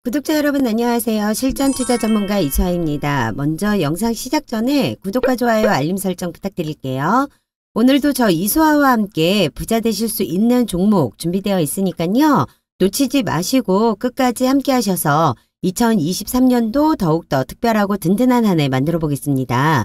구독자 여러분 안녕하세요. 실전 투자 전문가 이수아입니다. 먼저 영상 시작 전에 구독과 좋아요, 알림 설정 부탁드릴게요. 오늘도 저 이수아와 함께 부자 되실 수 있는 종목 준비되어 있으니까요. 놓치지 마시고 끝까지 함께 하셔서 2023년도 더욱더 특별하고 든든한 한 해 만들어 보겠습니다.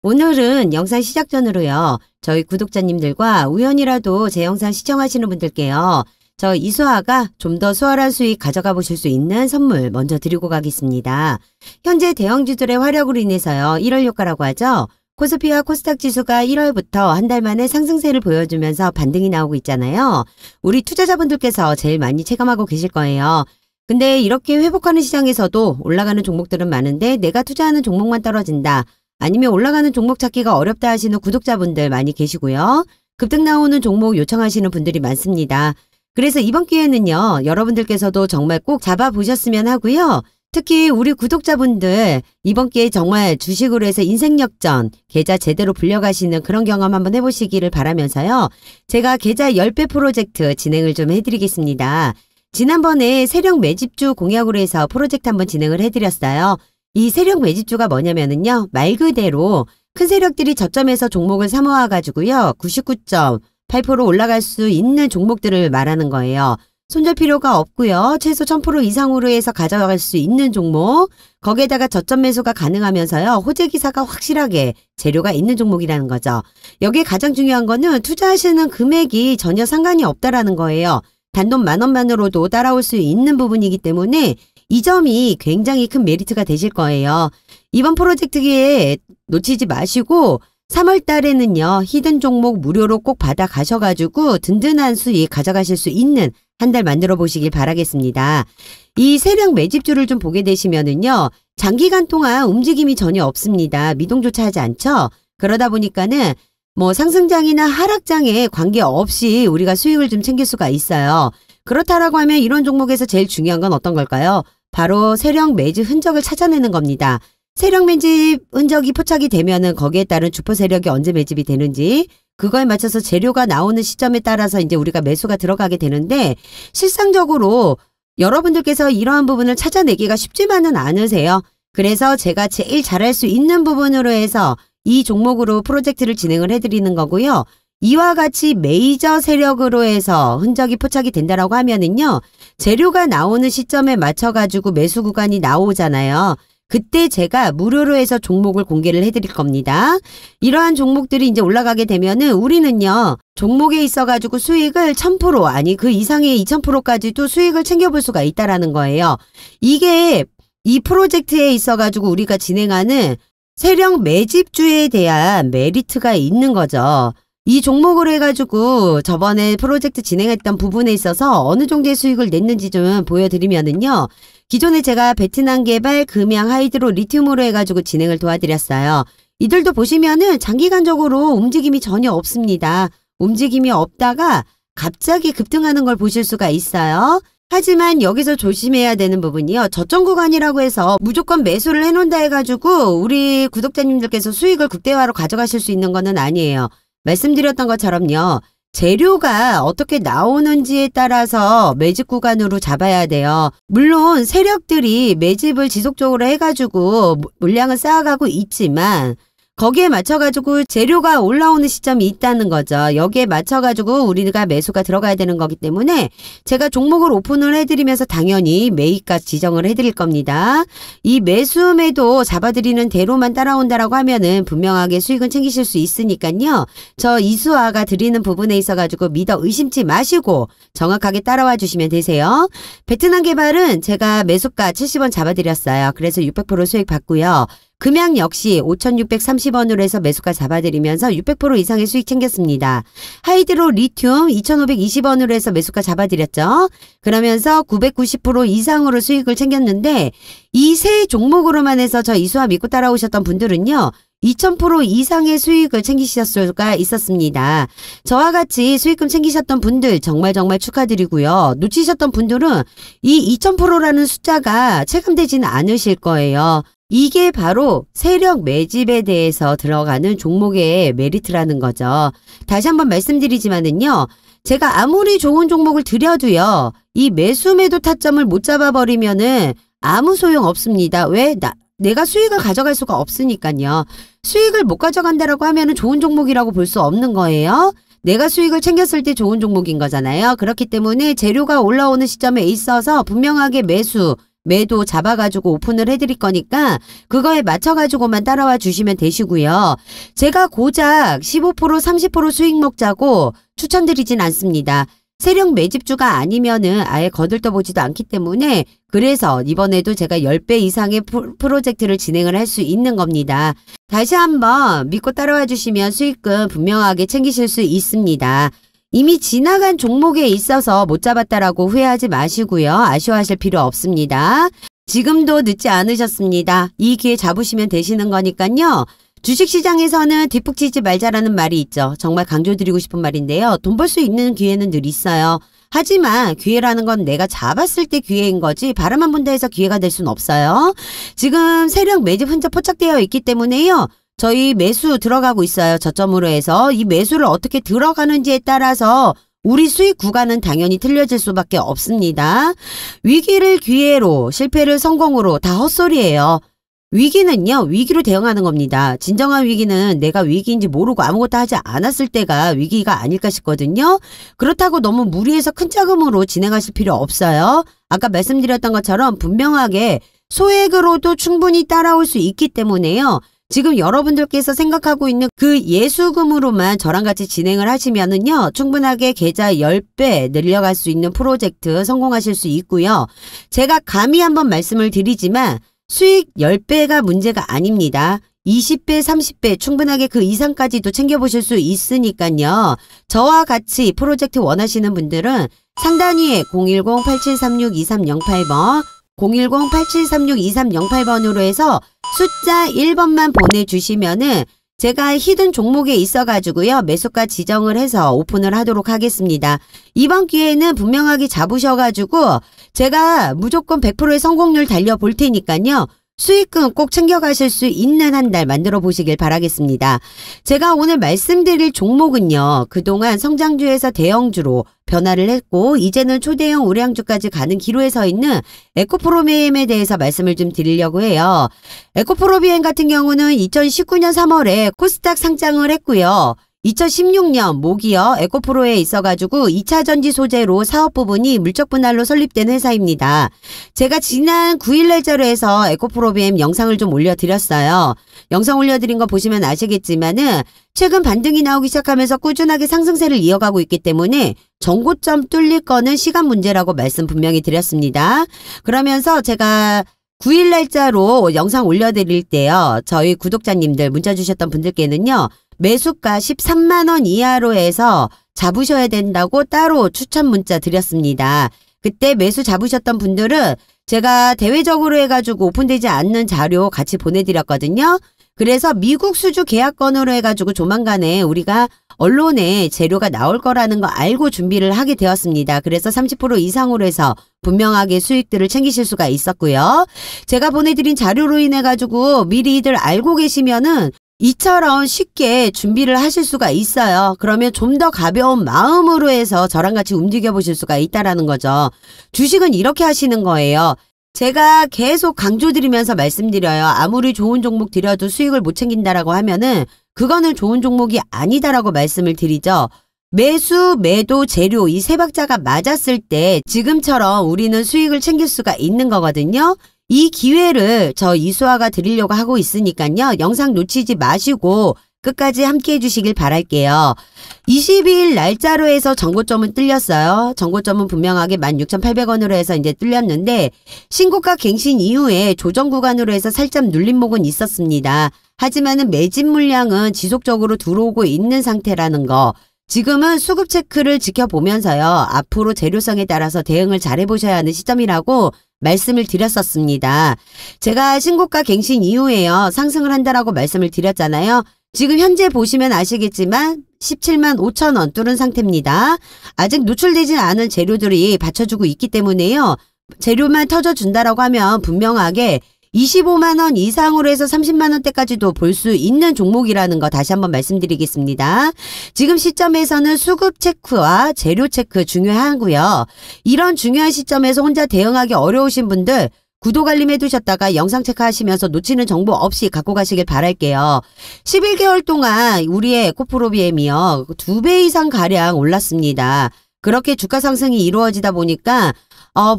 오늘은 영상 시작 전으로요. 저희 구독자님들과 우연이라도 제 영상 시청하시는 분들께요. 저 이수아가 좀 더 수월한 수익 가져가 보실 수 있는 선물 먼저 드리고 가겠습니다. 현재 대형주들의 화력으로 인해서요. 1월 효과라고 하죠. 코스피와 코스닥 지수가 1월부터 한 달 만에 상승세를 보여주면서 반등이 나오고 있잖아요. 우리 투자자분들께서 제일 많이 체감하고 계실 거예요. 근데 이렇게 회복하는 시장에서도 올라가는 종목들은 많은데 내가 투자하는 종목만 떨어진다. 아니면 올라가는 종목 찾기가 어렵다 하시는 구독자분들 많이 계시고요. 급등 나오는 종목 요청하시는 분들이 많습니다. 그래서 이번 기회는요. 여러분들께서도 정말 꼭 잡아보셨으면 하고요. 특히 우리 구독자분들 이번 기회에 정말 주식으로 해서 인생 역전, 계좌 제대로 불려가시는 그런 경험 한번 해보시기를 바라면서요. 제가 계좌 10배 프로젝트 진행을 좀 해드리겠습니다. 지난번에 세력 매집주 공약으로 해서 프로젝트 한번 진행을 해드렸어요. 이 세력 매집주가 뭐냐면은요. 말 그대로 큰 세력들이 저점에서 종목을 사모아가지고요. 99.8% 올라갈 수 있는 종목들을 말하는 거예요. 손절 필요가 없고요. 최소 1000% 이상으로 해서 가져갈 수 있는 종목, 거기에다가 저점 매수가 가능하면서요. 호재 기사가 확실하게 재료가 있는 종목이라는 거죠. 여기에 가장 중요한 거는 투자하시는 금액이 전혀 상관이 없다라는 거예요. 단돈 10,000원만으로도 따라올 수 있는 부분이기 때문에 이 점이 굉장히 큰 메리트가 되실 거예요. 이번 프로젝트 기회에 놓치지 마시고 3월 달에는요. 히든 종목 무료로 꼭 받아 가셔가지고 든든한 수익 가져가실 수 있는 한 달 만들어 보시길 바라겠습니다. 이 세력 매집주를 좀 보게 되시면은요. 장기간 동안 움직임이 전혀 없습니다. 미동조차 하지 않죠. 그러다 보니까는 뭐 상승장이나 하락장에 관계없이 우리가 수익을 좀 챙길 수가 있어요. 그렇다라고 하면 이런 종목에서 제일 중요한 건 어떤 걸까요? 바로 세력 매집 흔적을 찾아내는 겁니다. 세력 매집 흔적이 포착이 되면은 거기에 따른 주포 세력이 언제 매집이 되는지 그거에 맞춰서 재료가 나오는 시점에 따라서 이제 우리가 매수가 들어가게 되는데 실상적으로 여러분들께서 이러한 부분을 찾아내기가 쉽지만은 않으세요. 그래서 제가 제일 잘할 수 있는 부분으로 해서 이 종목으로 프로젝트를 진행을 해드리는 거고요. 이와 같이 메이저 세력으로 해서 흔적이 포착이 된다라고 하면은요. 재료가 나오는 시점에 맞춰가지고 매수 구간이 나오잖아요. 그때 제가 무료로 해서 종목을 공개를 해드릴 겁니다. 이러한 종목들이 이제 올라가게 되면은 우리는요. 종목에 있어가지고 수익을 1000% 아니 그 이상의 2000%까지도 수익을 챙겨볼 수가 있다라는 거예요. 이게 이 프로젝트에 있어가지고 우리가 진행하는 세력 매집주에 대한 메리트가 있는 거죠. 이 종목으로 해가지고 저번에 프로젝트 진행했던 부분에 있어서 어느 정도의 수익을 냈는지 좀 보여드리면은요. 기존에 제가 베트남 개발 금양 하이드로 리튬으로 해가지고 진행을 도와드렸어요. 이들도 보시면은 장기간적으로 움직임이 전혀 없습니다. 움직임이 없다가 갑자기 급등하는 걸 보실 수가 있어요. 하지만 여기서 조심해야 되는 부분이요. 저점 구간이라고 해서 무조건 매수를 해놓는다 해가지고 우리 구독자님들께서 수익을 극대화로 가져가실 수 있는 거는 아니에요. 말씀드렸던 것처럼요. 재료가 어떻게 나오는지에 따라서 매집 구간으로 잡아야 돼요. 물론 세력들이 매집을 지속적으로 해가지고 물량을 쌓아가고 있지만 거기에 맞춰가지고 재료가 올라오는 시점이 있다는 거죠. 여기에 맞춰가지고 우리가 매수가 들어가야 되는 거기 때문에 제가 종목을 오픈을 해드리면서 당연히 매입가 지정을 해드릴 겁니다. 이 매수매도 잡아드리는 대로만 따라온다라고 하면은 분명하게 수익은 챙기실 수 있으니까요. 저 이수아가 드리는 부분에 있어가지고 믿어 의심치 마시고 정확하게 따라와 주시면 되세요. 베트남 개발은 제가 매수가 70원 잡아드렸어요. 그래서 600% 수익 받고요. 금양 역시 5,630원으로 해서 매수가 잡아드리면서 600% 이상의 수익 챙겼습니다. 하이드로 리튬 2,520원으로 해서 매수가 잡아드렸죠. 그러면서 990% 이상으로 수익을 챙겼는데 이 세 종목으로만 해서 저 이수아 믿고 따라오셨던 분들은요. 2000% 이상의 수익을 챙기실 수가 있었습니다. 저와 같이 수익금 챙기셨던 분들 정말 축하드리고요. 놓치셨던 분들은 이 2000%라는 숫자가 체감되지는 않으실 거예요. 이게 바로 세력 매집에 대해서 들어가는 종목의 메리트라는 거죠. 다시 한번 말씀드리지만은요. 제가 아무리 좋은 종목을 들여도요. 이 매수 매도 타점을 못 잡아버리면은 아무 소용 없습니다. 왜? 내가 수익을 가져갈 수가 없으니까요. 수익을 못 가져간다라고 하면은 좋은 종목이라고 볼 수 없는 거예요. 내가 수익을 챙겼을 때 좋은 종목인 거잖아요. 그렇기 때문에 재료가 올라오는 시점에 있어서 분명하게 매수, 매도 잡아가지고 오픈을 해드릴 거니까 그거에 맞춰가지고만 따라와 주시면 되시고요. 제가 고작 15% 30% 수익 먹자고 추천드리진 않습니다. 세력 매집주가 아니면은 아예 거들떠보지도 않기 때문에 그래서 이번에도 제가 10배 이상의 프로젝트를 진행을 할 수 있는 겁니다. 다시 한번 믿고 따라와 주시면 수익금 분명하게 챙기실 수 있습니다. 이미 지나간 종목에 있어서 못 잡았다라고 후회하지 마시고요. 아쉬워하실 필요 없습니다. 지금도 늦지 않으셨습니다. 이 기회 잡으시면 되시는 거니까요. 주식시장에서는 뒷북치지 말자라는 말이 있죠. 정말 강조드리고 싶은 말인데요. 돈 벌 수 있는 기회는 늘 있어요. 하지만 기회라는 건 내가 잡았을 때 기회인 거지 바람만 분다 해서 기회가 될 수는 없어요. 지금 세력 매집 흔적 포착되어 있기 때문에요. 저희 매수 들어가고 있어요. 저점으로 해서 이 매수를 어떻게 들어가는지에 따라서 우리 수익 구간은 당연히 틀려질 수밖에 없습니다. 위기를 기회로 실패를 성공으로 다 헛소리예요. 위기는요. 위기로 대응하는 겁니다. 진정한 위기는 내가 위기인지 모르고 아무것도 하지 않았을 때가 위기가 아닐까 싶거든요. 그렇다고 너무 무리해서 큰 자금으로 진행하실 필요 없어요. 아까 말씀드렸던 것처럼 분명하게 소액으로도 충분히 따라올 수 있기 때문에요. 지금 여러분들께서 생각하고 있는 그 예수금으로만 저랑 같이 진행을 하시면은요. 충분하게 계좌 10배 늘려갈 수 있는 프로젝트 성공하실 수 있고요. 제가 감히 한번 말씀을 드리지만 수익 10배가 문제가 아닙니다. 20배, 30배 충분하게 그 이상까지도 챙겨보실 수 있으니까요. 저와 같이 프로젝트 원하시는 분들은 상단위에 010-8736-2308번 010-8736-2308번으로 해서 숫자 1번만 보내주시면은 제가 히든 종목에 있어가지고요. 매수가 지정을 해서 오픈을 하도록 하겠습니다. 이번 기회에는 분명하게 잡으셔가지고 제가 무조건 100%의 성공률 달려볼 테니까요. 수익금 꼭 챙겨가실 수 있는 한 달 만들어 보시길 바라겠습니다. 제가 오늘 말씀드릴 종목은요. 그동안 성장주에서 대형주로 변화를 했고 이제는 초대형 우량주까지 가는 기로에 서 있는 에코프로비엠에 대해서 말씀을 좀 드리려고 해요. 에코프로비엠 같은 경우는 2019년 3월에 코스닥 상장을 했고요. 2016년 모기어 에코프로에 있어가지고 2차 전지 소재로 사업 부분이 물적 분할로 설립된 회사입니다. 제가 지난 9일 날짜로 해서 에코프로비엠 영상을 좀 올려드렸어요. 영상 올려드린 거 보시면 아시겠지만은 최근 반등이 나오기 시작하면서 꾸준하게 상승세를 이어가고 있기 때문에 전고점 뚫릴 거는 시간 문제라고 말씀 분명히 드렸습니다. 그러면서 제가 9일 날짜로 영상 올려드릴 때요. 저희 구독자님들 문자 주셨던 분들께는요. 매수가 13만원 이하로 해서 잡으셔야 된다고 따로 추천 문자 드렸습니다. 그때 매수 잡으셨던 분들은 제가 대외적으로 해가지고 오픈되지 않는 자료 같이 보내드렸거든요. 그래서 미국 수주 계약건으로 해가지고 조만간에 우리가 언론에 재료가 나올 거라는 거 알고 준비를 하게 되었습니다. 그래서 30% 이상으로 해서 분명하게 수익들을 챙기실 수가 있었고요. 제가 보내드린 자료로 인해가지고 미리들 알고 계시면은 이처럼 쉽게 준비를 하실 수가 있어요. 그러면 좀 더 가벼운 마음으로 해서 저랑 같이 움직여 보실 수가 있다라는 거죠. 주식은 이렇게 하시는 거예요. 제가 계속 강조드리면서 말씀드려요. 아무리 좋은 종목 들여도 수익을 못 챙긴다라고 하면은 그거는 좋은 종목이 아니다라고 말씀을 드리죠. 매수, 매도, 재료 이 세 박자가 맞았을 때 지금처럼 우리는 수익을 챙길 수가 있는 거거든요. 이 기회를 저 이수아가 드리려고 하고 있으니까요. 영상 놓치지 마시고 끝까지 함께 해주시길 바랄게요. 22일 날짜로 해서 전고점은 뚫렸어요. 전고점은 분명하게 16,800원으로 해서 이제 뚫렸는데 신고가 갱신 이후에 조정 구간으로 해서 살짝 눌림목은 있었습니다. 하지만은 매집 물량은 지속적으로 들어오고 있는 상태라는 거. 지금은 수급 체크를 지켜보면서요. 앞으로 재료성에 따라서 대응을 잘 해보셔야 하는 시점이라고 말씀을 드렸었습니다. 제가 신고가 갱신 이후에요. 상승을 한다라고 말씀을 드렸잖아요. 지금 현재 보시면 아시겠지만 17만 5천원 뚫은 상태입니다. 아직 노출되지 않은 재료들이 받쳐주고 있기 때문에요. 재료만 터져준다라고 하면 분명하게 25만 원 이상으로 해서 30만 원대까지도 볼 수 있는 종목이라는 거 다시 한번 말씀드리겠습니다. 지금 시점에서는 수급 체크와 재료 체크 중요하고요. 이런 중요한 시점에서 혼자 대응하기 어려우신 분들 구독 알림 해두셨다가 영상 체크하시면서 놓치는 정보 없이 갖고 가시길 바랄게요. 11개월 동안 우리의 에코프로비엠이요 2배 이상 가량 올랐습니다. 그렇게 주가 상승이 이루어지다 보니까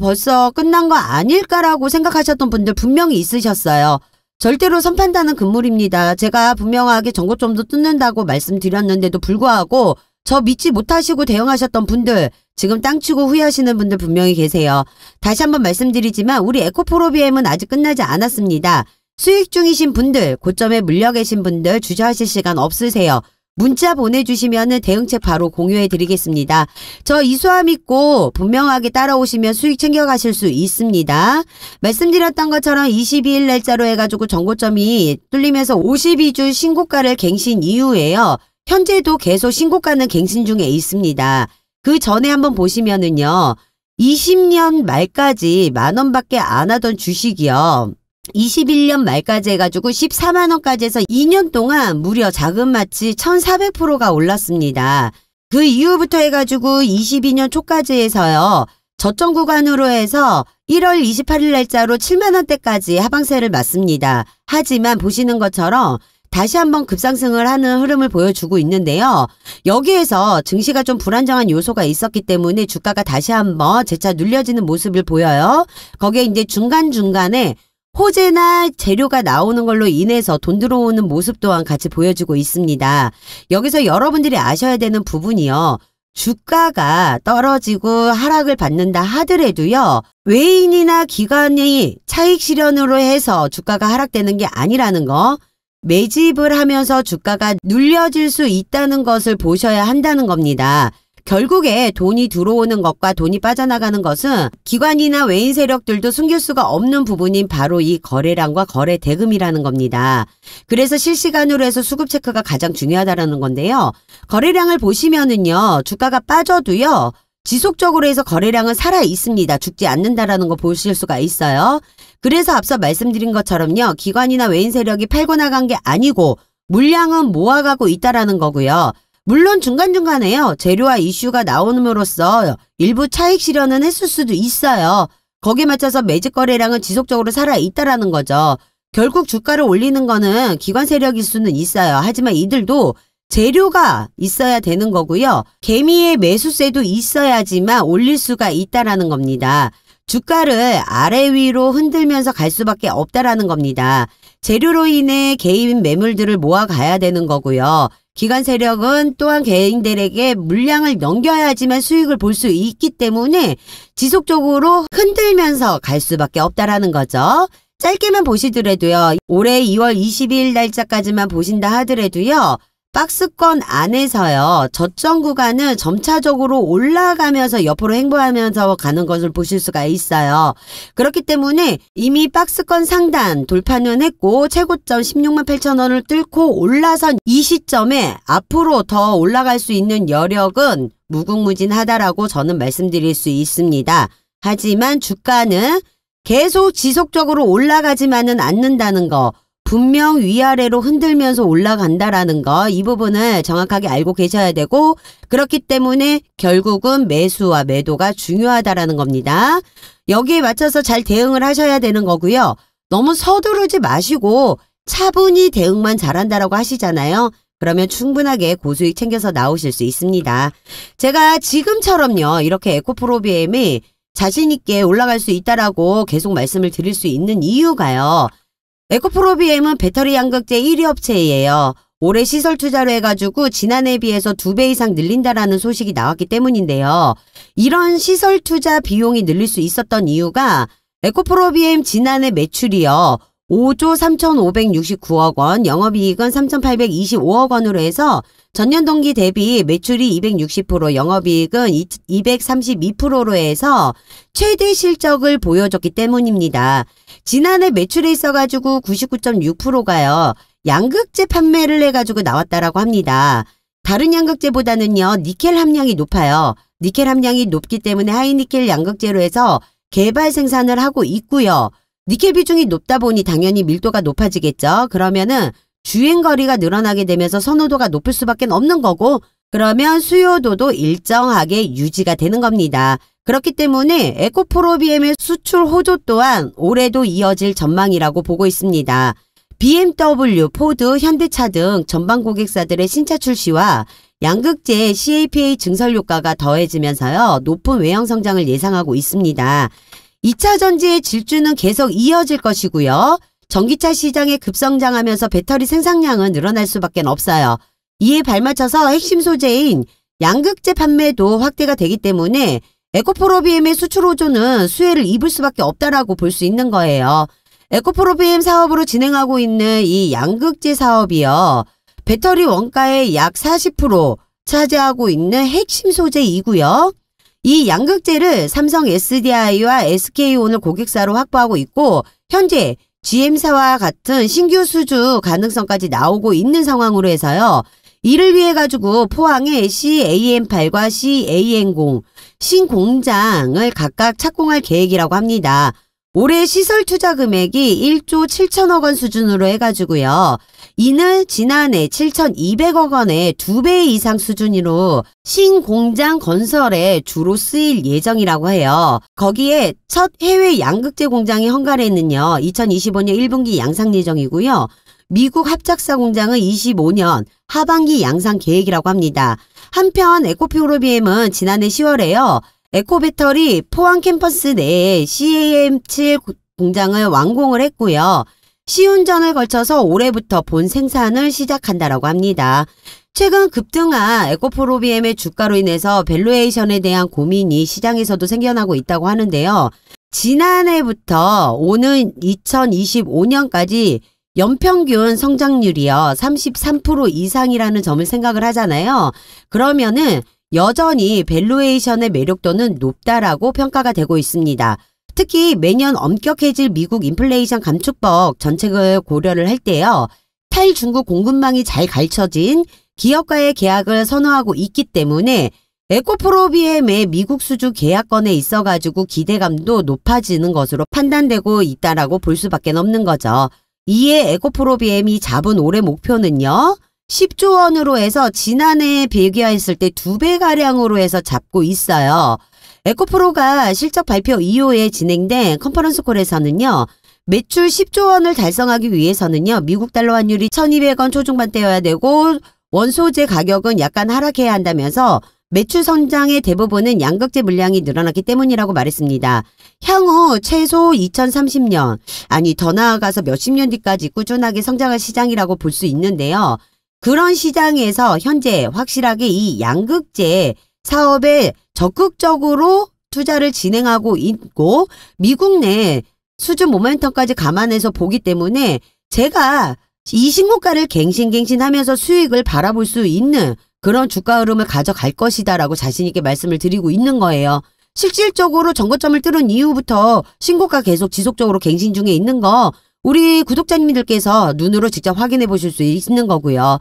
벌써 끝난 거 아닐까라고 생각하셨던 분들 분명히 있으셨어요. 절대로 선판다는 금물입니다. 제가 분명하게 전고점도 뜯는다고 말씀드렸는데도 불구하고 저 믿지 못하시고 대응하셨던 분들, 지금 땅치고 후회하시는 분들 분명히 계세요. 다시 한번 말씀드리지만 우리 에코프로비엠은 아직 끝나지 않았습니다. 수익 중이신 분들, 고점에 물려 계신 분들 주저하실 시간 없으세요. 문자 보내주시면 대응책 바로 공유해드리겠습니다. 저 이수아 믿고 분명하게 따라오시면 수익 챙겨가실 수 있습니다. 말씀드렸던 것처럼 22일 날짜로 해가지고 전고점이 뚫리면서 52주 신고가를 갱신 이후에요. 현재도 계속 신고가는 갱신 중에 있습니다. 그 전에 한번 보시면은요. 20년 말까지 만원밖에 안 하던 주식이요. 21년 말까지 해가지고 14만원까지 해서 2년 동안 무려 자그마치 1400%가 올랐습니다. 그 이후부터 해가지고 22년 초까지 해서요. 저점 구간으로 해서 1월 28일 날짜로 7만원대까지 하방세를 맞습니다. 하지만 보시는 것처럼 다시 한번 급상승을 하는 흐름을 보여주고 있는데요. 여기에서 증시가 좀 불안정한 요소가 있었기 때문에 주가가 다시 한번 재차 눌려지는 모습을 보여요. 거기에 이제 중간중간에 호재나 재료가 나오는 걸로 인해서 돈 들어오는 모습 또한 같이 보여주고 있습니다. 여기서 여러분들이 아셔야 되는 부분이요. 주가가 떨어지고 하락을 받는다 하더라도요. 외인이나 기관이 차익 실현으로 해서 주가가 하락되는 게 아니라는 거. 매집을 하면서 주가가 눌려질 수 있다는 것을 보셔야 한다는 겁니다. 결국에 돈이 들어오는 것과 돈이 빠져나가는 것은 기관이나 외인 세력들도 숨길 수가 없는 부분인 바로 이 거래량과 거래 대금이라는 겁니다. 그래서 실시간으로 해서 수급 체크가 가장 중요하다는 건데요. 거래량을 보시면은요. 주가가 빠져도요. 지속적으로 해서 거래량은 살아 있습니다. 죽지 않는다라는 거 보실 수가 있어요. 그래서 앞서 말씀드린 것처럼요. 기관이나 외인 세력이 팔고 나간 게 아니고 물량은 모아가고 있다라는 거고요. 물론 중간중간에요. 재료와 이슈가 나옴으로써 일부 차익 실현은 했을 수도 있어요. 거기에 맞춰서 매집 거래량은 지속적으로 살아있다라는 거죠. 결국 주가를 올리는 거는 기관 세력일 수는 있어요. 하지만 이들도 재료가 있어야 되는 거고요. 개미의 매수세도 있어야지만 올릴 수가 있다라는 겁니다. 주가를 아래 위로 흔들면서 갈 수밖에 없다라는 겁니다. 재료로 인해 개인 매물들을 모아가야 되는 거고요. 기관 세력은 또한 개인들에게 물량을 넘겨야지만 수익을 볼 수 있기 때문에 지속적으로 흔들면서 갈 수밖에 없다라는 거죠. 짧게만 보시더라도요. 올해 2월 22일 날짜까지만 보신다 하더라도요. 박스권 안에서요. 저점 구간은 점차적으로 올라가면서 옆으로 행보하면서 가는 것을 보실 수가 있어요. 그렇기 때문에 이미 박스권 상단 돌파는 했고 최고점 16만 8천 원을 뚫고 올라선 이 시점에 앞으로 더 올라갈 수 있는 여력은 무궁무진하다라고 저는 말씀드릴 수 있습니다. 하지만 주가는 계속 지속적으로 올라가지만은 않는다는 거. 분명 위아래로 흔들면서 올라간다라는 거, 이 부분을 정확하게 알고 계셔야 되고, 그렇기 때문에 결국은 매수와 매도가 중요하다라는 겁니다. 여기에 맞춰서 잘 대응을 하셔야 되는 거고요. 너무 서두르지 마시고 차분히 대응만 잘한다라고 하시잖아요. 그러면 충분하게 고수익 챙겨서 나오실 수 있습니다. 제가 지금처럼요. 이렇게 에코프로비엠이 자신있게 올라갈 수 있다라고 계속 말씀을 드릴 수 있는 이유가요. 에코프로비엠은 배터리 양극재 1위 업체예요. 올해 시설 투자로 해가지고 지난해에 비해서 2배 이상 늘린다라는 소식이 나왔기 때문인데요. 이런 시설 투자 비용이 늘릴 수 있었던 이유가 에코프로비엠 지난해 매출이요. 5조 3,569억 원, 영업이익은 3,825억 원으로 해서 전년 동기 대비 매출이 260%, 영업이익은 232%로 해서 최대 실적을 보여줬기 때문입니다. 지난해 매출에 있어가지고 99.6%가요. 양극재 판매를 해가지고 나왔다라고 합니다. 다른 양극재보다는요. 니켈 함량이 높아요. 니켈 함량이 높기 때문에 하이니켈 양극재로 해서 개발 생산을 하고 있고요. 니켈 비중이 높다 보니 당연히 밀도가 높아지겠죠. 그러면은 주행거리가 늘어나게 되면서 선호도가 높을 수밖에 없는 거고, 그러면 수요도도 일정하게 유지가 되는 겁니다. 그렇기 때문에 에코프로 BM의 수출 호조 또한 올해도 이어질 전망이라고 보고 있습니다. BMW, 포드, 현대차 등 전방 고객사들의 신차 출시와 양극재 CAPA 증설 효과가 더해지면서요, 높은 외형 성장을 예상하고 있습니다. 2차 전지의 질주는 계속 이어질 것이고요. 전기차 시장에 급성장하면서 배터리 생산량은 늘어날 수밖에 없어요. 이에 발맞춰서 핵심 소재인 양극재 판매도 확대가 되기 때문에 에코프로 BM의 수출 호조는 수혜를 입을 수밖에 없다라고 볼 수 있는 거예요. 에코프로 BM 사업으로 진행하고 있는 이 양극재 사업이요, 배터리 원가의 약 40% 차지하고 있는 핵심 소재이고요. 이 양극재를 삼성 SDI와 SK온을 고객사로 확보하고 있고, 현재 GM사와 같은 신규 수주 가능성까지 나오고 있는 상황으로 해서요, 이를 위해 가지고 포항에 CAM8과 CAM0 신공장을 각각 착공할 계획이라고 합니다. 올해 시설 투자 금액이 1조 7천억 원 수준으로 해가지고요. 이는 지난해 7,200억 원의 2배 이상 수준으로 신공장 건설에 주로 쓰일 예정이라고 해요. 거기에 첫 해외 양극재 공장이 헝가리에는요, 2025년 1분기 양상 예정이고요. 미국 합작사 공장은 25년 하반기 양상 계획이라고 합니다. 한편 에코프로 BM은 지난해 10월에요. 에코배터리 포항 캠퍼스 내에 CAM7 공장을 완공을 했고요. 시운전을 걸쳐서 올해부터 본 생산을 시작한다라고 합니다. 최근 급등한 에코프로 BM의 주가로 인해서 밸류에이션에 대한 고민이 시장에서도 생겨나고 있다고 하는데요. 지난해부터 오는 2025년까지 연평균 성장률이요, 33% 이상이라는 점을 생각을 하잖아요. 그러면은 여전히 밸류에이션의 매력도는 높다라고 평가가 되고 있습니다. 특히 매년 엄격해질 미국 인플레이션 감축법 정책을 고려를 할 때요, 탈중국 공급망이 잘 갖춰진 기업과의 계약을 선호하고 있기 때문에 에코프로 BM의 미국 수주 계약권에 있어가지고 기대감도 높아지는 것으로 판단되고 있다라고 볼 수밖에 없는 거죠. 이에 에코프로 BM이 잡은 올해 목표는요, 10조 원으로 해서 지난해에 비교했을 때 2배가량으로 해서 잡고 있어요. 에코프로가 실적 발표 이후에 진행된 컨퍼런스 콜에서는요, 매출 10조 원을 달성하기 위해서는요, 미국 달러 환율이 1,200원 초중반대여야 되고 원소재 가격은 약간 하락해야 한다면서 매출 성장의 대부분은 양극재 물량이 늘어났기 때문이라고 말했습니다. 향후 최소 2030년, 아니 더 나아가서 몇십 년 뒤까지 꾸준하게 성장할 시장이라고 볼 수 있는데요. 그런 시장에서 현재 확실하게 이 양극재 사업에 적극적으로 투자를 진행하고 있고, 미국 내 수주 모멘텀까지 감안해서 보기 때문에 제가 이 신고가를 갱신하면서 수익을 바라볼 수 있는 그런 주가 흐름을 가져갈 것이다라고 자신있게 말씀을 드리고 있는 거예요. 실질적으로 전고점을 뚫은 이후부터 신고가 계속 지속적으로 갱신 중에 있는 거 우리 구독자님들께서 눈으로 직접 확인해 보실 수 있는 거고요.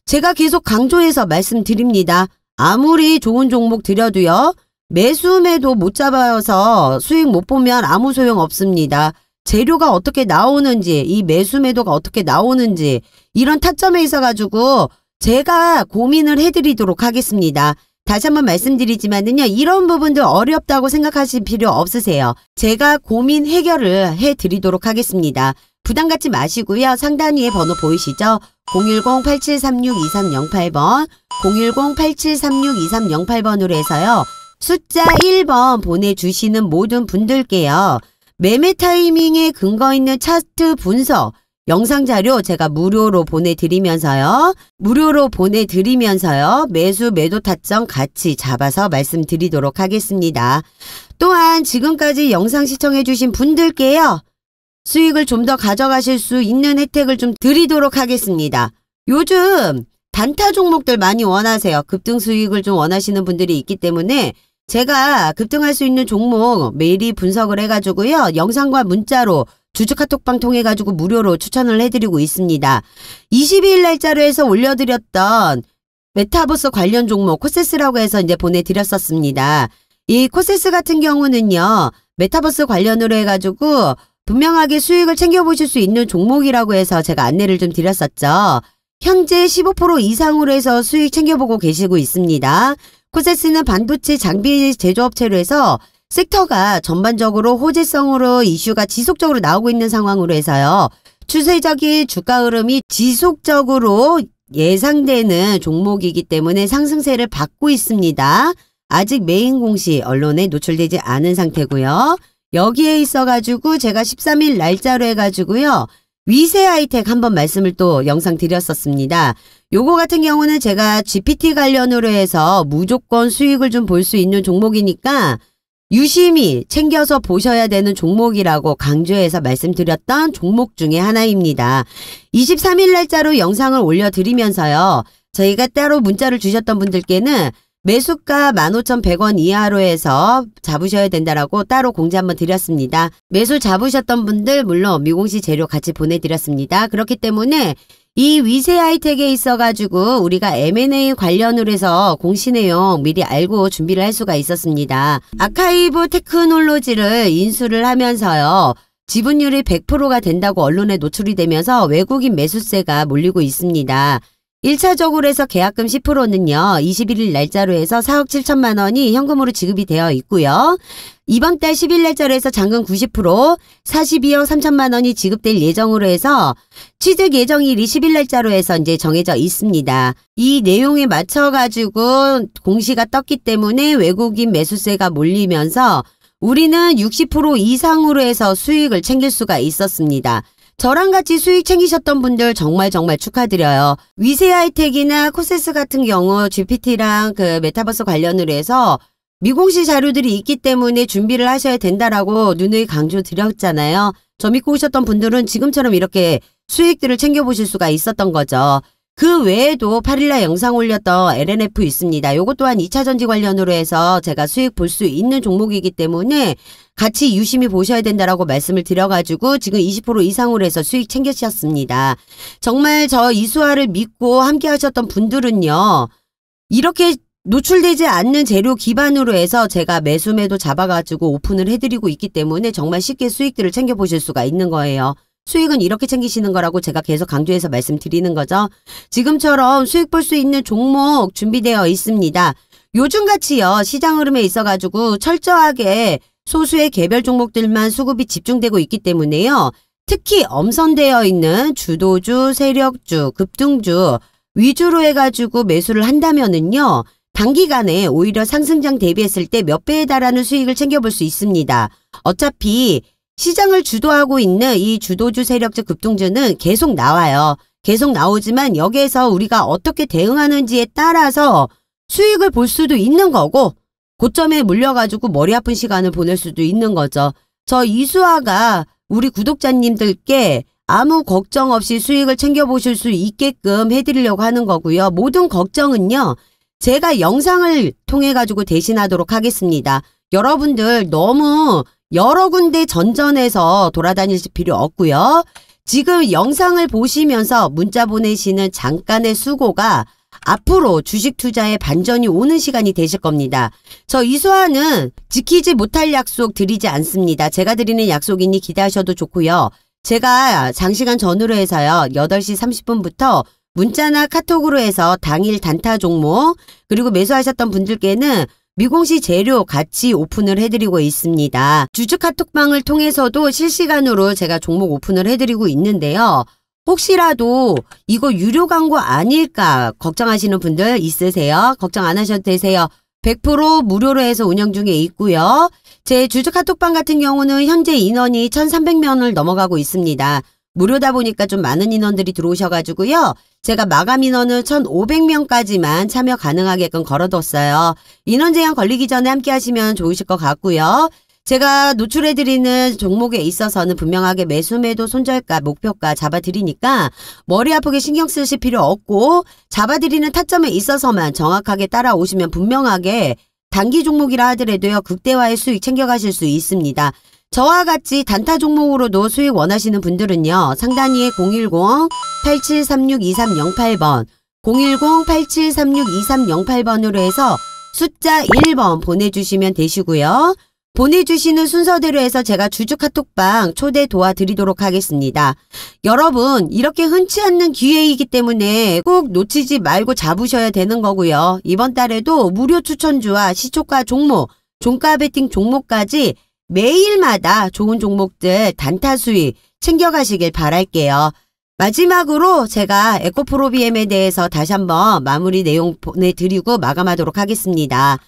제가 계속 강조해서 말씀드립니다. 아무리 좋은 종목 들여도요, 매수매도 못 잡아서 수익 못 보면 아무 소용 없습니다. 재료가 어떻게 나오는지, 이 매수매도가 어떻게 나오는지, 이런 타점에 있어가지고 제가 고민을 해드리도록 하겠습니다. 다시 한번 말씀드리지만은요, 이런 부분들 어렵다고 생각하실 필요 없으세요. 제가 고민 해결을 해드리도록 하겠습니다. 부담 갖지 마시고요. 상단 위에 번호 보이시죠? 010-8736-2308번, 010-8736-2308번으로 해서요, 숫자 1번 보내주시는 모든 분들께요, 매매 타이밍에 근거 있는 차트 분석, 영상 자료 제가 무료로 보내드리면서요. 매수 매도 타점 같이 잡아서 말씀드리도록 하겠습니다. 또한 지금까지 영상 시청해주신 분들께요, 수익을 좀 더 가져가실 수 있는 혜택을 좀 드리도록 하겠습니다. 요즘 단타 종목들 많이 원하세요. 급등 수익을 좀 원하시는 분들이 있기 때문에 제가 급등할 수 있는 종목 매일이 분석을 해가지고요, 영상과 문자로 주주 카톡방 통해가지고 무료로 추천을 해드리고 있습니다. 22일 날짜로 해서 올려드렸던 메타버스 관련 종목 코세스라고 해서 이제 보내드렸었습니다. 이 코세스 같은 경우는요, 메타버스 관련으로 해가지고 분명하게 수익을 챙겨보실 수 있는 종목이라고 해서 제가 안내를 좀 드렸었죠. 현재 15% 이상으로 해서 수익 챙겨보고 계시고 있습니다. 코세스는 반도체 장비 제조업체로 해서 섹터가 전반적으로 호재성으로 이슈가 지속적으로 나오고 있는 상황으로 해서요. 추세적인 주가 흐름이 지속적으로 예상되는 종목이기 때문에 상승세를 받고 있습니다. 아직 메인 공시 언론에 노출되지 않은 상태고요. 여기에 있어가지고 제가 13일 날짜로 해가지고요. 위세 하이텍 한번 말씀을 또 영상 드렸었습니다. 요거 같은 경우는 제가 GPT 관련으로 해서 무조건 수익을 좀 볼 수 있는 종목이니까 유심히 챙겨서 보셔야 되는 종목이라고 강조해서 말씀드렸던 종목 중에 하나입니다. 23일 날짜로 영상을 올려드리면서요. 저희가 따로 문자를 주셨던 분들께는 매수가 15,100원 이하로 해서 잡으셔야 된다라고 따로 공지 한번 드렸습니다. 매수 잡으셨던 분들 물론 미공시 재료 같이 보내드렸습니다. 그렇기 때문에 이 위세 하이텍에 있어가지고 우리가 M&A 관련으로 해서 공시 내용 미리 알고 준비를 할 수가 있었습니다. 아카이브 테크놀로지를 인수를 하면서요. 지분율이 100%가 된다고 언론에 노출이 되면서 외국인 매수세가 몰리고 있습니다. 1차적으로 해서 계약금 10%는요. 21일 날짜로 해서 4억 7천만 원이 현금으로 지급이 되어 있고요. 이번 달 10일 날짜로 해서 잔금 90%, 42억 3천만 원이 지급될 예정으로 해서 취득 예정일이 10일 날짜로 해서 이제 정해져 있습니다. 이 내용에 맞춰가지고 공시가 떴기 때문에 외국인 매수세가 몰리면서 우리는 60% 이상으로 해서 수익을 챙길 수가 있었습니다. 저랑 같이 수익 챙기셨던 분들 정말 축하드려요. 위세 하이텍이나 코세스 같은 경우 GPT랑 그 메타버스 관련으로 해서 미공시 자료들이 있기 때문에 준비를 하셔야 된다라고 누누이 강조 드렸잖아요. 저 믿고 오셨던 분들은 지금처럼 이렇게 수익들을 챙겨보실 수가 있었던 거죠. 그 외에도 8일날 영상 올렸던 LNF 있습니다. 요것 또한 2차전지 관련으로 해서 제가 수익 볼 수 있는 종목이기 때문에 같이 유심히 보셔야 된다라고 말씀을 드려가지고 지금 20% 이상으로 해서 수익 챙기셨습니다. 정말 저 이수아를 믿고 함께 하셨던 분들은요. 이렇게 노출되지 않는 재료 기반으로 해서 제가 매수매도 잡아가지고 오픈을 해드리고 있기 때문에 정말 쉽게 수익들을 챙겨보실 수가 있는 거예요. 수익은 이렇게 챙기시는 거라고 제가 계속 강조해서 말씀드리는 거죠. 지금처럼 수익 볼 수 있는 종목 준비되어 있습니다. 요즘같이요. 시장 흐름에 있어가지고 철저하게 소수의 개별 종목들만 수급이 집중되고 있기 때문에요. 특히 엄선되어 있는 주도주, 세력주, 급등주 위주로 해가지고 매수를 한다면은요. 단기간에 오히려 상승장 대비했을 때 몇 배에 달하는 수익을 챙겨볼 수 있습니다. 어차피 시장을 주도하고 있는 이 주도주, 세력주, 급등주는 계속 나와요. 계속 나오지만 여기에서 우리가 어떻게 대응하는지에 따라서 수익을 볼 수도 있는 거고 고점에 물려가지고 머리 아픈 시간을 보낼 수도 있는 거죠. 저 이수아가 우리 구독자님들께 아무 걱정 없이 수익을 챙겨보실 수 있게끔 해드리려고 하는 거고요. 모든 걱정은요. 제가 영상을 통해 가지고 대신하도록 하겠습니다. 여러분들 너무 여러 군데 전전해서 돌아다니실 필요 없고요. 지금 영상을 보시면서 문자 보내시는 잠깐의 수고가 앞으로 주식 투자에 반전이 오는 시간이 되실 겁니다. 저 이수아는 지키지 못할 약속 드리지 않습니다. 제가 드리는 약속이니 기대하셔도 좋고요. 제가 장시간 전후로 해서요. 8시 30분부터 문자나 카톡으로 해서 당일 단타 종목 그리고 매수하셨던 분들께는 미공시 재료 같이 오픈을 해드리고 있습니다. 주주 카톡방을 통해서도 실시간으로 제가 종목 오픈을 해드리고 있는데요. 혹시라도 이거 유료 광고 아닐까 걱정하시는 분들 있으세요? 걱정 안 하셔도 되세요. 100% 무료로 해서 운영 중에 있고요. 제 주주 카톡방 같은 경우는 현재 인원이 1,300명을 넘어가고 있습니다. 무료다 보니까 좀 많은 인원들이 들어오셔가지고요. 제가 마감 인원은 1,500명까지만 참여 가능하게끔 걸어뒀어요. 인원 제한 걸리기 전에 함께 하시면 좋으실 것 같고요. 제가 노출해드리는 종목에 있어서는 분명하게 매수매도 손절가, 목표가 잡아드리니까 머리 아프게 신경 쓰실 필요 없고 잡아드리는 타점에 있어서만 정확하게 따라오시면 분명하게 단기 종목이라 하더라도요. 극대화의 수익 챙겨가실 수 있습니다. 저와 같이 단타 종목으로도 수익 원하시는 분들은요. 상단위에 010-8736-2308번 010-8736-2308번으로 해서 숫자 1번 보내주시면 되시고요. 보내주시는 순서대로 해서 제가 주주 카톡방 초대 도와드리도록 하겠습니다. 여러분, 이렇게 흔치 않는 기회이기 때문에 꼭 놓치지 말고 잡으셔야 되는 거고요. 이번 달에도 무료 추천주와 시초가 종목, 종가 베팅 종목까지 매일마다 좋은 종목들 단타 수익 챙겨가시길 바랄게요. 마지막으로 제가 에코프로비엠에 대해서 다시 한번 마무리 내용 보내드리고 마감하도록 하겠습니다.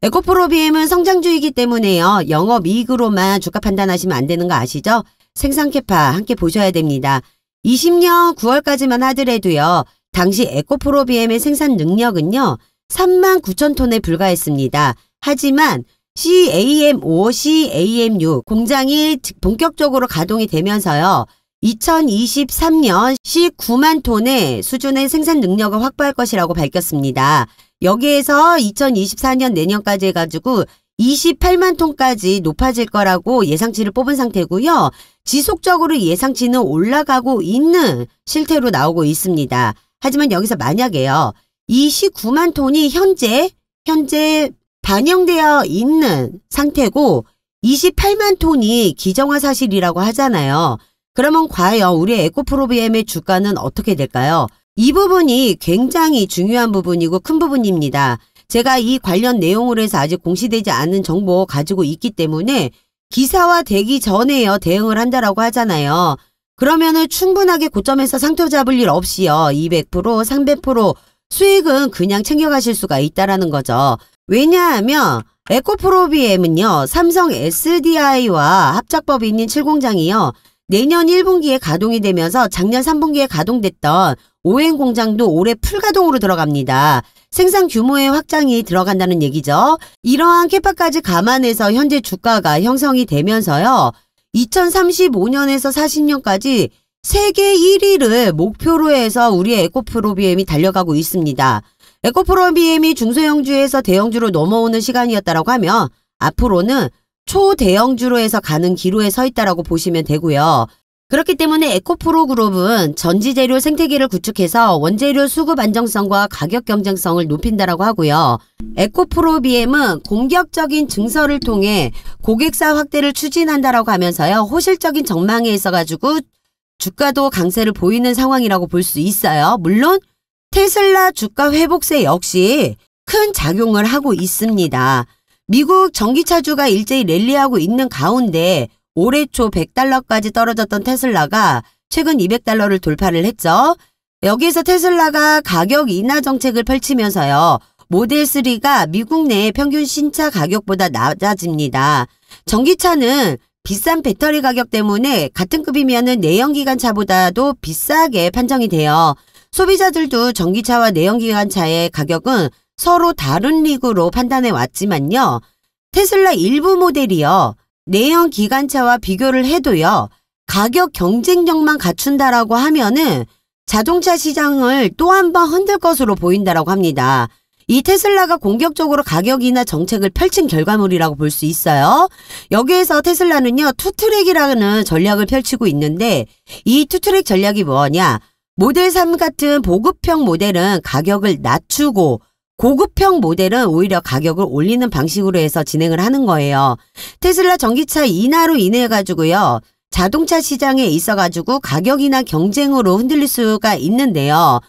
에코프로비엠은 성장주이기 때문에요. 영업이익으로만 주가 판단하시면 안 되는 거 아시죠? 생산 캐파 함께 보셔야 됩니다. 20년 9월까지만 하더라도요. 당시 에코프로비엠의 생산 능력은요. 39,000톤에 불과했습니다. 하지만 CAM5, CAM6 공장이 본격적으로 가동이 되면서요. 2023년 19만 톤의 수준의 생산 능력을 확보할 것이라고 밝혔습니다. 여기에서 2024년 내년까지 해가지고 28만 톤까지 높아질 거라고 예상치를 뽑은 상태고요. 지속적으로 예상치는 올라가고 있는 실태로 나오고 있습니다. 하지만 여기서 만약에요. 이 19만 톤이 현재 반영되어 있는 상태고 28만 톤이 기정화 사실이라고 하잖아요. 그러면 과연 우리 에코프로비엠의 주가는 어떻게 될까요? 이 부분이 굉장히 중요한 부분이고 큰 부분입니다. 제가 이 관련 내용으로 해서 아직 공시되지 않은 정보 가지고 있기 때문에 기사화되기 전에요 대응을 한다라고 하잖아요. 그러면은 충분하게 고점에서 상투 잡을 일 없이요. 200%, 300% 수익은 그냥 챙겨가실 수가 있다라는 거죠. 왜냐하면 에코프로비엠은요. 삼성 SDI와 합작법인인 7공장이요. 내년 1분기에 가동이 되면서 작년 3분기에 가동됐던 ON 공장도 올해 풀가동으로 들어갑니다. 생산 규모의 확장이 들어간다는 얘기죠. 이러한 캐파까지 감안해서 현재 주가가 형성이 되면서요. 2035년에서 40년까지 세계 1위를 목표로 해서 우리 에코프로비엠이 달려가고 있습니다. 에코프로비엠이 중소형주에서 대형주로 넘어오는 시간이었다라고 하면 앞으로는 초대형주로 해서 가는 기로에 서 있다라고 보시면 되고요. 그렇기 때문에 에코프로 그룹은 전지재료 생태계를 구축해서 원재료 수급 안정성과 가격 경쟁성을 높인다라고 하고요. 에코프로비엠은 공격적인 증설을 통해 고객사 확대를 추진한다라고 하면서요. 호실적인 전망에 있어가지고 주가도 강세를 보이는 상황이라고 볼 수 있어요. 물론 테슬라 주가 회복세 역시 큰 작용을 하고 있습니다. 미국 전기차주가 일제히 랠리하고 있는 가운데 올해 초 100달러까지 떨어졌던 테슬라가 최근 200달러를 돌파를 했죠. 여기에서 테슬라가 가격 인하 정책을 펼치면서요. 모델3가 미국 내 평균 신차 가격보다 낮아집니다. 전기차는 비싼 배터리 가격 때문에 같은 급이면 내연기관차보다도 비싸게 판정이 돼요. 소비자들도 전기차와 내연기관차의 가격은 서로 다른 리그로 판단해 왔지만요. 테슬라 일부 모델이요. 내연 기관차와 비교를 해도요. 가격 경쟁력만 갖춘다라고 하면은 자동차 시장을 또 한 번 흔들 것으로 보인다라고 합니다. 이 테슬라가 공격적으로 가격 인하 정책을 펼친 결과물이라고 볼 수 있어요. 여기에서 테슬라는요. 투트랙이라는 전략을 펼치고 있는데 이 투트랙 전략이 뭐냐. 모델 3 같은 보급형 모델은 가격을 낮추고 고급형 모델은 오히려 가격을 올리는 방식으로 해서 진행을 하는 거예요. 테슬라 전기차 인하로 인해 가지고요. 자동차 시장에 있어 가지고 가격 인하 경쟁으로 흔들릴 수가 있는데요.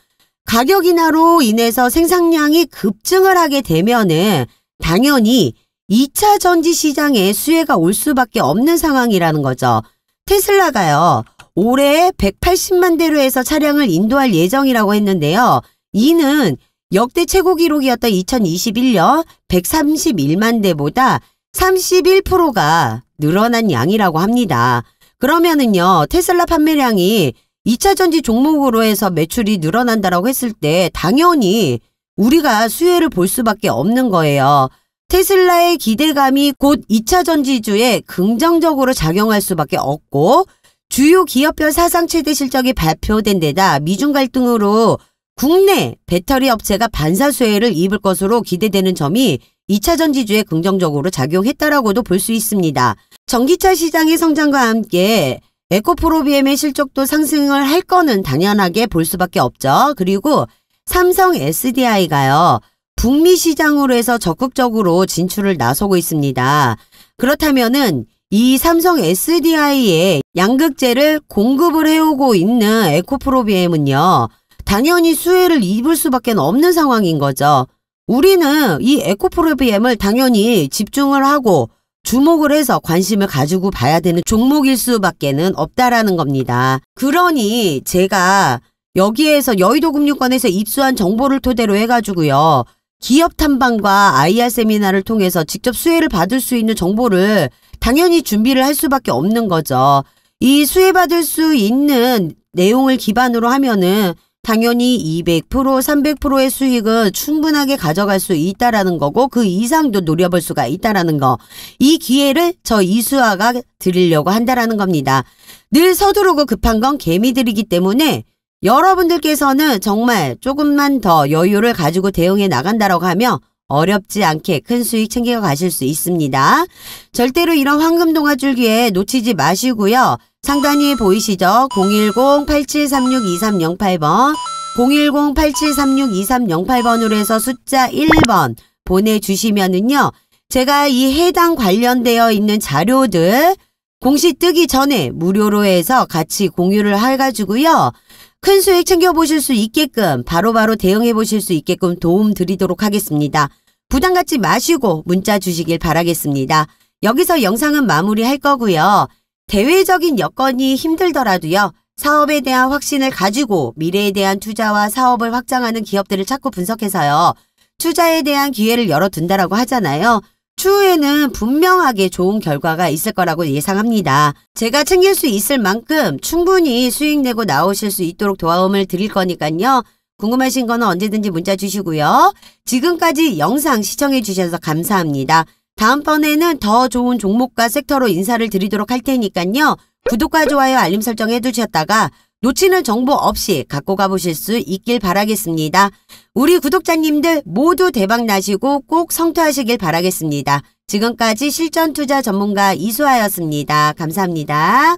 가격 인하로 인해서 생산량이 급증을 하게 되면은 당연히 2차 전지 시장에 수혜가 올 수밖에 없는 상황이라는 거죠. 테슬라가요. 올해 180만 대로 해서 차량을 인도할 예정이라고 했는데요. 이는 역대 최고 기록이었던 2021년 131만 대보다 31%가 늘어난 양이라고 합니다. 그러면은요, 테슬라 판매량이 2차 전지 종목으로 해서 매출이 늘어난다라고 했을 때 당연히 우리가 수혜를 볼 수밖에 없는 거예요. 테슬라의 기대감이 곧 2차 전지주에 긍정적으로 작용할 수밖에 없고 주요 기업별 사상 최대 실적이 발표된 데다 미중 갈등으로 국내 배터리 업체가 반사 수혜를 입을 것으로 기대되는 점이 2차 전지주에 긍정적으로 작용했다라고도 볼 수 있습니다. 전기차 시장의 성장과 함께 에코프로비엠의 실적도 상승을 할 거는 당연하게 볼 수밖에 없죠. 그리고 삼성 SDI가요. 북미 시장으로 해서 적극적으로 진출을 나서고 있습니다. 그렇다면은 이 삼성 SDI에 양극재를 공급을 해오고 있는 에코프로비엠은요, 당연히 수혜를 입을 수밖에 없는 상황인 거죠. 우리는 이 에코프로비엠을 당연히 집중을 하고 주목을 해서 관심을 가지고 봐야 되는 종목일 수밖에는 없다라는 겁니다. 그러니 제가 여기에서 여의도금융권에서 입수한 정보를 토대로 해가지고요, 기업 탐방과 IR 세미나를 통해서 직접 수혜를 받을 수 있는 정보를 당연히 준비를 할 수밖에 없는 거죠. 이 수혜받을 수 있는 내용을 기반으로 하면은 당연히 200%, 300%의 수익은 충분하게 가져갈 수 있다라는 거고, 그 이상도 노려볼 수가 있다라는 거. 이 기회를 저 이수아가 드리려고 한다라는 겁니다. 늘 서두르고 급한 건 개미들이기 때문에 여러분들께서는 정말 조금만 더 여유를 가지고 대응해 나간다라고 하면 어렵지 않게 큰 수익 챙겨 가실 수 있습니다. 절대로 이런 황금 동아줄기에 놓치지 마시고요. 상단위에 보이시죠? 010-8736-2308번 010-8736-2308번으로 해서 숫자 1번 보내주시면은요, 제가 이 해당 관련되어 있는 자료들 공시 뜨기 전에 무료로 해서 같이 공유를 해가지고요, 큰 수익 챙겨보실 수 있게끔 바로바로 대응해보실 수 있게끔 도움 드리도록 하겠습니다. 부담 갖지 마시고 문자 주시길 바라겠습니다. 여기서 영상은 마무리할 거고요. 대외적인 여건이 힘들더라도요, 사업에 대한 확신을 가지고 미래에 대한 투자와 사업을 확장하는 기업들을 자꾸 분석해서요, 투자에 대한 기회를 열어둔다라고 하잖아요. 추후에는 분명하게 좋은 결과가 있을 거라고 예상합니다. 제가 챙길 수 있을 만큼 충분히 수익 내고 나오실 수 있도록 도움을 드릴 거니까요. 궁금하신 거는 언제든지 문자 주시고요. 지금까지 영상 시청해 주셔서 감사합니다. 다음번에는 더 좋은 종목과 섹터로 인사를 드리도록 할 테니까요. 구독과 좋아요, 알림 설정 해두셨다가 놓치는 정보 없이 갖고 가보실 수 있길 바라겠습니다. 우리 구독자님들 모두 대박 나시고 꼭 성투하시길 바라겠습니다. 지금까지 실전투자 전문가 이수아였습니다. 감사합니다.